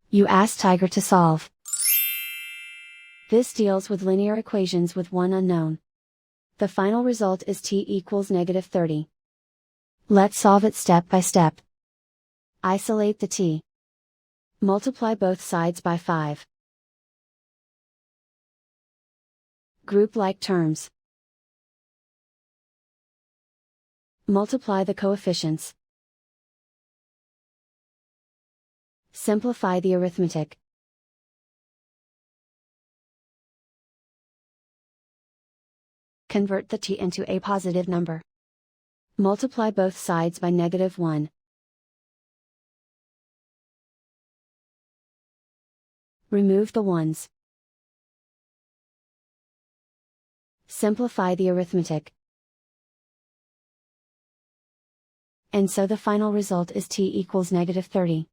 You ask Tiger to solve. This deals with linear equations with one unknown. The final result is t equals -30. Let's solve it step by step. Isolate the t. Multiply both sides by 5. Group like terms. Multiply the coefficients. Simplify the arithmetic. Convert the t into a positive number. Multiply both sides by -1. Remove the ones. Simplify the arithmetic. And so the final result is t equals -30.